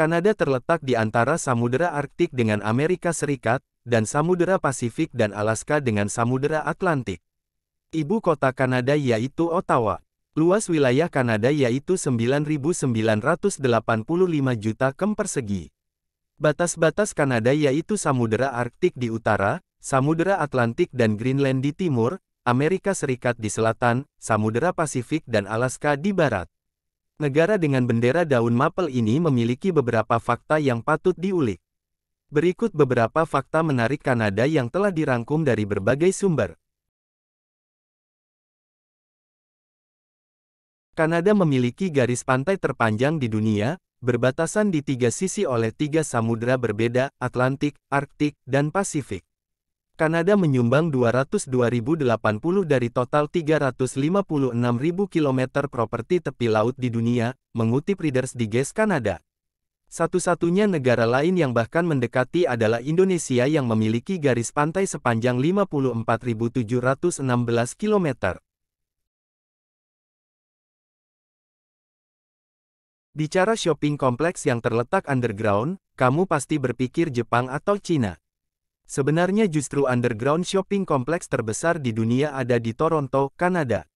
Kanada terletak di antara Samudera Arktik dengan Amerika Serikat, dan Samudera Pasifik dan Alaska dengan Samudera Atlantik. Ibu kota Kanada yaitu Ottawa. Luas wilayah Kanada yaitu 9.985 juta km persegi. Batas-batas Kanada yaitu Samudera Arktik di utara, Samudera Atlantik dan Greenland di timur, Amerika Serikat di selatan, Samudera Pasifik dan Alaska di barat. Negara dengan bendera daun mapel ini memiliki beberapa fakta yang patut diulik. Berikut beberapa fakta menarik Kanada yang telah dirangkum dari berbagai sumber. Kanada memiliki garis pantai terpanjang di dunia, berbatasan di 3 sisi oleh 3 samudera berbeda, Atlantik, Arktik, dan Pasifik. Kanada menyumbang 202.080 dari total 356.000 km properti tepi laut di dunia, mengutip Reader's Digest Kanada. Satu-satunya negara lain yang bahkan mendekati adalah Indonesia yang memiliki garis pantai sepanjang 54.716 km. Bicara shopping kompleks yang terletak underground, kamu pasti berpikir Jepang atau Cina. Sebenarnya justru underground shopping kompleks terbesar di dunia ada di Toronto, Kanada.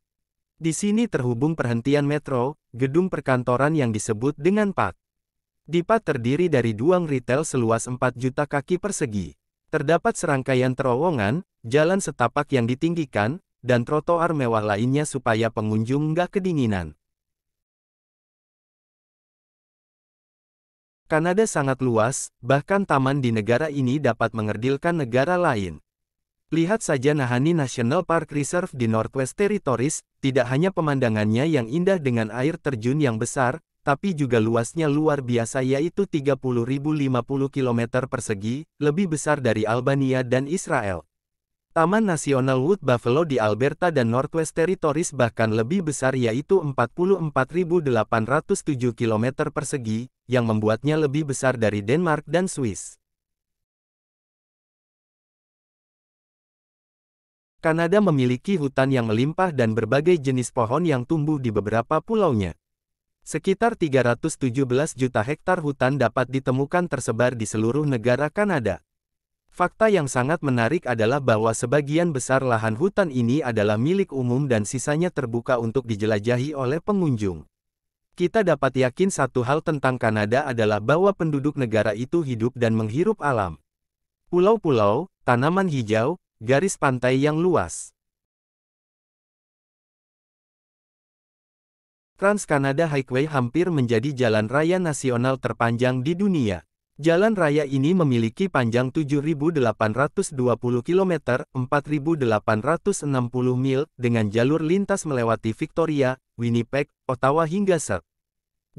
Di sini terhubung perhentian metro, gedung perkantoran yang disebut dengan PAT. Di PAT terdiri dari ruang retail seluas 4 juta kaki persegi. Terdapat serangkaian terowongan, jalan setapak yang ditinggikan, dan trotoar mewah lainnya supaya pengunjung nggak kedinginan. Kanada sangat luas, bahkan taman di negara ini dapat mengerdilkan negara lain. Lihat saja Nahanni National Park Reserve di Northwest Territories, tidak hanya pemandangannya yang indah dengan air terjun yang besar, tapi juga luasnya luar biasa yaitu 30.050 km persegi, lebih besar dari Albania dan Israel. Taman Nasional Wood Buffalo di Alberta dan Northwest Territories bahkan lebih besar yaitu 44.807 km persegi, yang membuatnya lebih besar dari Denmark dan Swiss. Kanada memiliki hutan yang melimpah dan berbagai jenis pohon yang tumbuh di beberapa pulaunya. Sekitar 317 juta hektar hutan dapat ditemukan tersebar di seluruh negara Kanada. Fakta yang sangat menarik adalah bahwa sebagian besar lahan hutan ini adalah milik umum dan sisanya terbuka untuk dijelajahi oleh pengunjung. Kita dapat yakin satu hal tentang Kanada adalah bahwa penduduk negara itu hidup dan menghirup alam. Pulau-pulau, tanaman hijau, garis pantai yang luas. Trans-Canada Highway hampir menjadi jalan raya nasional terpanjang di dunia. Jalan raya ini memiliki panjang 7.820 km, 4.860 mil, dengan jalur lintas melewati Victoria, Winnipeg, Ottawa hingga St.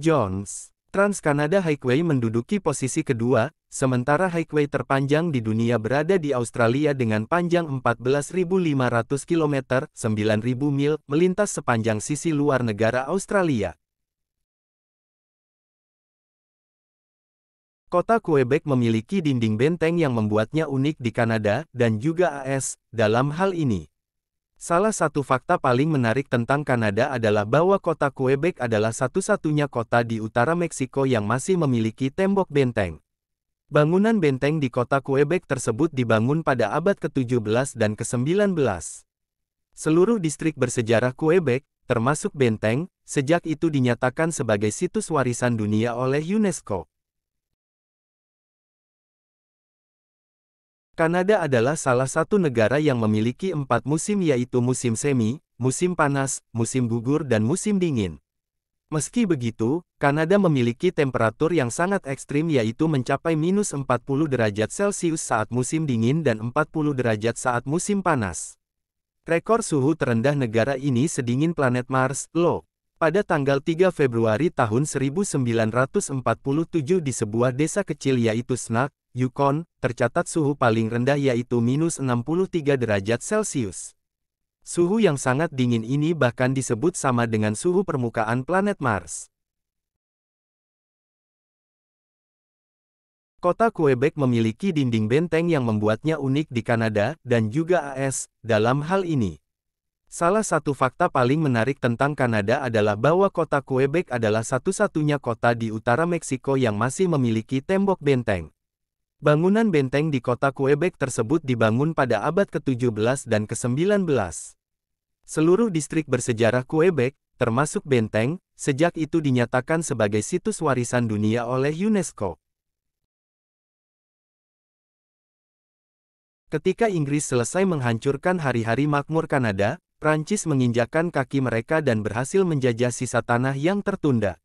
John's. Trans-Canada Highway menduduki posisi kedua, sementara highway terpanjang di dunia berada di Australia dengan panjang 14.500 km, 9.000 mil, melintas sepanjang sisi luar negara Australia. Kota Quebec memiliki dinding benteng yang membuatnya unik di Kanada, dan juga AS, dalam hal ini. Salah satu fakta paling menarik tentang Kanada adalah bahwa kota Quebec adalah satu-satunya kota di utara Meksiko yang masih memiliki tembok benteng. Bangunan benteng di kota Quebec tersebut dibangun pada abad ke-17 dan ke-19. Seluruh distrik bersejarah Quebec, termasuk benteng, sejak itu dinyatakan sebagai situs warisan dunia oleh UNESCO. Kanada adalah salah satu negara yang memiliki 4 musim yaitu musim semi, musim panas, musim gugur dan musim dingin. Meski begitu, Kanada memiliki temperatur yang sangat ekstrim yaitu mencapai -40 derajat Celcius saat musim dingin dan 40 derajat saat musim panas. Rekor suhu terendah negara ini sedingin planet Mars, Io. Pada tanggal 3 Februari tahun 1947 di sebuah desa kecil yaitu Snack, Yukon, tercatat suhu paling rendah yaitu -63 derajat Celcius. Suhu yang sangat dingin ini bahkan disebut sama dengan suhu permukaan planet Mars. Kota Quebec memiliki dinding benteng yang membuatnya unik di Kanada, dan juga AS, dalam hal ini. Salah satu fakta paling menarik tentang Kanada adalah bahwa kota Quebec adalah satu-satunya kota di utara Meksiko yang masih memiliki tembok benteng. Bangunan benteng di kota Quebec tersebut dibangun pada abad ke-17 dan ke-19. Seluruh distrik bersejarah Quebec, termasuk benteng, sejak itu dinyatakan sebagai situs warisan dunia oleh UNESCO. Ketika Inggris selesai menghancurkan hari-hari makmur Kanada, Prancis menginjakkan kaki mereka dan berhasil menjajah sisa tanah yang tertunda.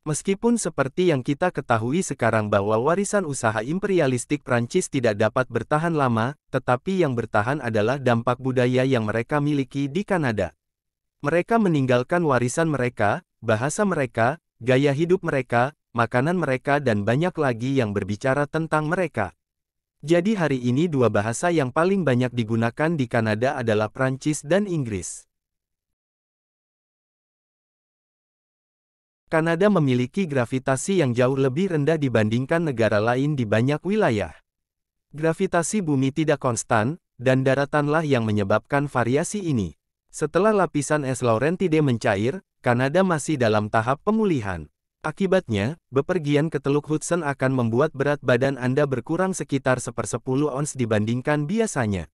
Meskipun seperti yang kita ketahui sekarang bahwa warisan usaha imperialistik Prancis tidak dapat bertahan lama, tetapi yang bertahan adalah dampak budaya yang mereka miliki di Kanada. Mereka meninggalkan warisan mereka, bahasa mereka, gaya hidup mereka, makanan mereka dan banyak lagi yang berbicara tentang mereka. Jadi hari ini dua bahasa yang paling banyak digunakan di Kanada adalah Prancis dan Inggris. Kanada memiliki gravitasi yang jauh lebih rendah dibandingkan negara lain di banyak wilayah. Gravitasi bumi tidak konstan, dan daratanlah yang menyebabkan variasi ini. Setelah lapisan es Laurentide mencair, Kanada masih dalam tahap pemulihan. Akibatnya, bepergian ke Teluk Hudson akan membuat berat badan Anda berkurang sekitar 1/10 ons dibandingkan biasanya.